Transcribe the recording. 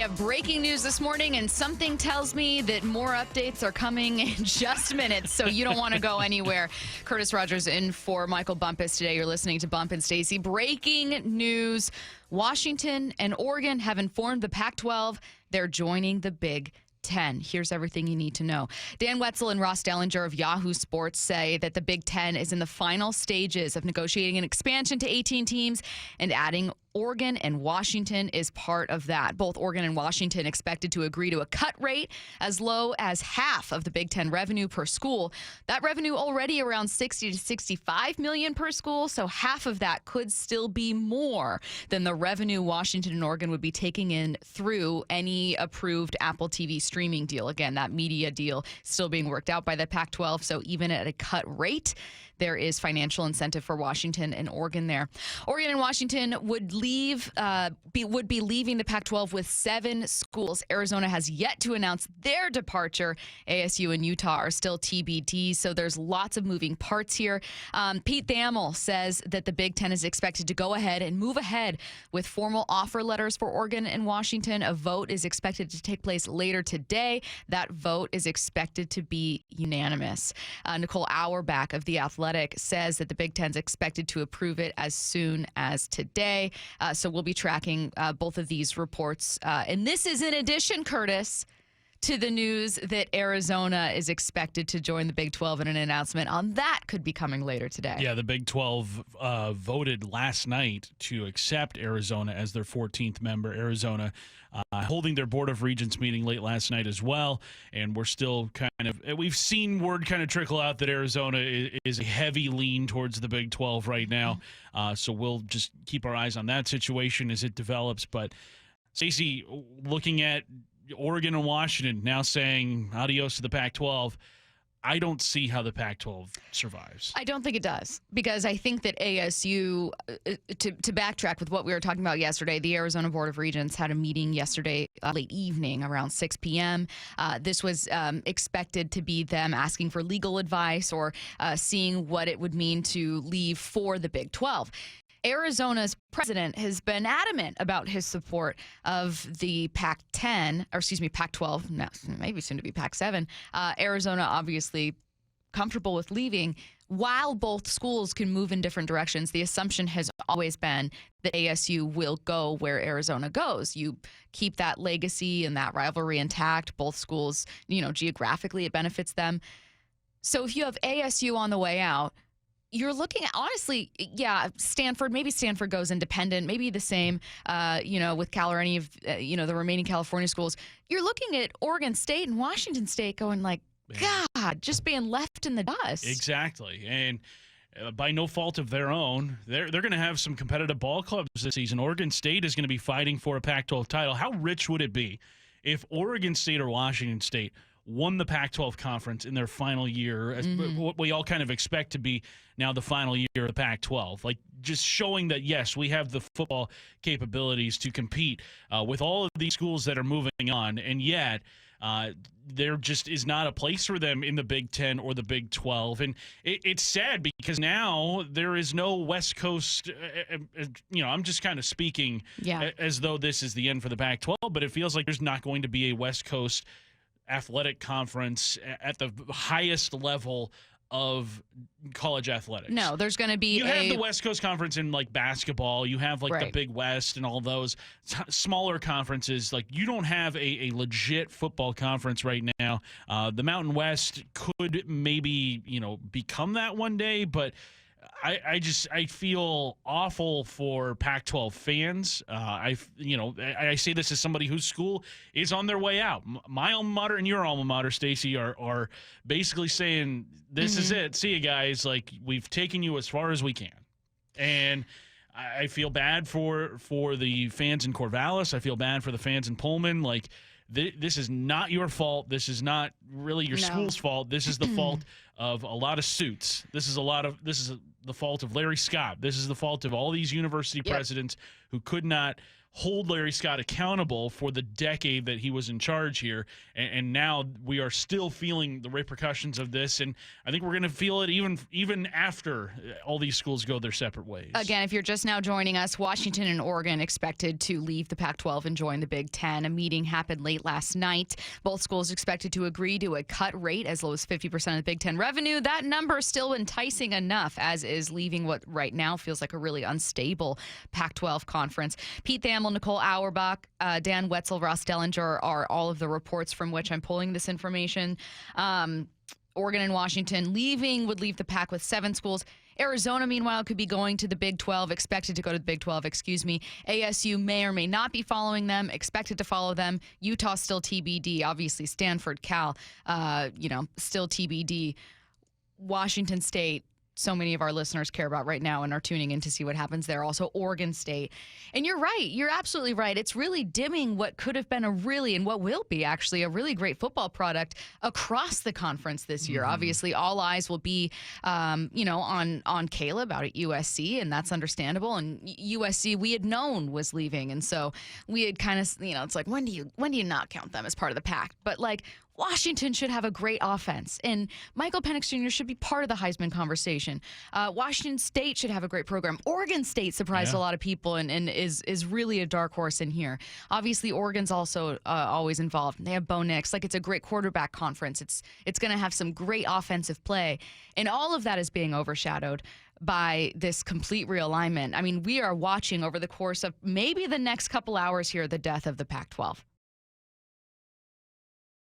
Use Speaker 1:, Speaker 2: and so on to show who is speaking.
Speaker 1: have breaking news this morning, and something tells me that more updates are coming in just minutes, so you don't want to go anywhere. Curtis Rogers in for Michael Bumpus today. You're listening to Bump and Stacy. Breaking news. Washington and Oregon have informed the Pac-12 they're joining the Big 10. Here's everything you need to know. Dan Wetzel and Ross Dellenger of Yahoo Sports say that the Big 10 is in the final stages of negotiating an expansion to 18 teams, and adding Oregon and Washington is part of that. Both Oregon and Washington expected to agree to a cut rate as low as half of the Big 10 revenue per school. That revenue already around 60 to 65 million per school, so half of that could still be more than the revenue Washington and Oregon would be taking in through any approved Apple TV streaming deal. Again, that media deal still being worked out by the Pac-12, so even at a cut rate, there is financial incentive for Washington and Oregon there. Oregon and Washington would be leaving the Pac-12 with 7 schools. Arizona has yet to announce their departure. ASU and Utah are still TBD, so there's lots of moving parts here. Pete Thamel says that the Big Ten is expected to go ahead and move ahead with formal offer letters for Oregon and Washington. A vote is expected to take place later today. That vote is expected to be unanimous. Nicole Auerbach of The Athletic says that the Big Ten is expected to approve it as soon as today. So we'll be tracking both of these reports. And this is in addition, Curtis, to the news that Arizona is expected to join the Big 12, and an announcement on that could be coming later today.
Speaker 2: Yeah, the Big 12 voted last night to accept Arizona as their 14th member. Arizona holding their Board of Regents meeting late last night as well, and we're still we've seen word kind of trickle out that Arizona is a heavy lean towards the Big 12 right now, so we'll just keep our eyes on that situation as it develops. But Stacey, looking at Oregon and Washington now saying adios to the Pac-12, I don't see how the Pac-12 survives.
Speaker 1: I don't think it does, because I think that ASU, to backtrack with what we were talking about yesterday, the Arizona Board of Regents had a meeting yesterday late evening around 6 p.m. This was expected to be them asking for legal advice or seeing what it would mean to leave for the Big 12. Arizona's president has been adamant about his support of the Pac-12, now maybe soon to be Pac-7. Arizona obviously comfortable with leaving. While both schools can move in different directions, the assumption has always been that ASU will go where Arizona goes. You keep that legacy and that rivalry intact. Both schools, geographically it benefits them. So if you have ASU on the way out, you're looking at, honestly, Stanford. Maybe Stanford goes independent. Maybe the same, with Cal or any of, the remaining California schools. You're looking at Oregon State and Washington State going like, God, just being left in the dust.
Speaker 2: Exactly. And by no fault of their own, they're going to have some competitive ball clubs this season. Oregon State is going to be fighting for a Pac-12 title. How rich would it be if Oregon State or Washington State won the Pac-12 conference in their final year, as what we all kind of expect to be now the final year of the Pac-12. Like, just showing that, yes, we have the football capabilities to compete with all of these schools that are moving on, and yet there just is not a place for them in the Big 10 or the Big 12. And it's sad because now there is no West Coast, I'm just kind of speaking as though this is the end for the Pac-12, but it feels like there's not going to be a West Coast athletic conference at the highest level of college athletics.
Speaker 1: No, there's going to be
Speaker 2: You have the West Coast Conference in, like, basketball. You have, like, the Big West and all those smaller conferences. Like, you don't have a legit football conference right now. The Mountain West could maybe, become that one day, but I feel awful for Pac-12 fans. I say this as somebody whose school is on their way out. My alma mater and your alma mater, Stacey, are basically saying, this is it. See you guys. Like, we've taken you as far as we can. And I feel bad for the fans in Corvallis. I feel bad for the fans in Pullman. Like, this is not your fault. This is not really your school's fault. This is the fault of a lot of suits. This is the fault of Larry Scott. This is the fault of all these university presidents who could not hold Larry Scott accountable for the decade that he was in charge here. And now we are still feeling the repercussions of this. And I think we're going to feel it even after all these schools go their separate ways.
Speaker 1: Again, if you're just now joining us, Washington and Oregon expected to leave the Pac-12 and join the Big Ten. A meeting happened late last night. Both schools expected to agree to a cut rate as low as 50% of the Big Ten revenue. That number is still enticing enough, as is leaving what right now feels like a really unstable Pac-12 conference. Pete Thamel, Nicole Auerbach, Dan Wetzel, Ross Dellenger are all of the reports from which I'm pulling this information. Oregon and Washington would leave the Pac with 7 schools. Arizona, meanwhile, could be going to the Big 12, expected to go to the Big 12, ASU may or may not be following them, expected to follow them. Utah still TBD. Obviously, Stanford, Cal, still TBD. Washington State, so many of our listeners care about right now and are tuning in to see what happens there. Also, Oregon State. And you're right. You're absolutely right. It's really dimming what could have been and what will be actually a really great football product across the conference this year. Obviously, all eyes will be, on Caleb out at USC, and that's understandable. And USC, we had known was leaving. And so we had kind of, it's like, when do you not count them as part of the pack? But Washington should have a great offense, and Michael Penix Jr. should be part of the Heisman conversation. Washington State should have a great program. Oregon State surprised a lot of people and is really a dark horse in here. Obviously, Oregon's also always involved. They have Bo Nix. It's a great quarterback conference. It's going to have some great offensive play, and all of that is being overshadowed by this complete realignment. I mean, we are watching over the course of maybe the next couple hours here the death of the Pac-12.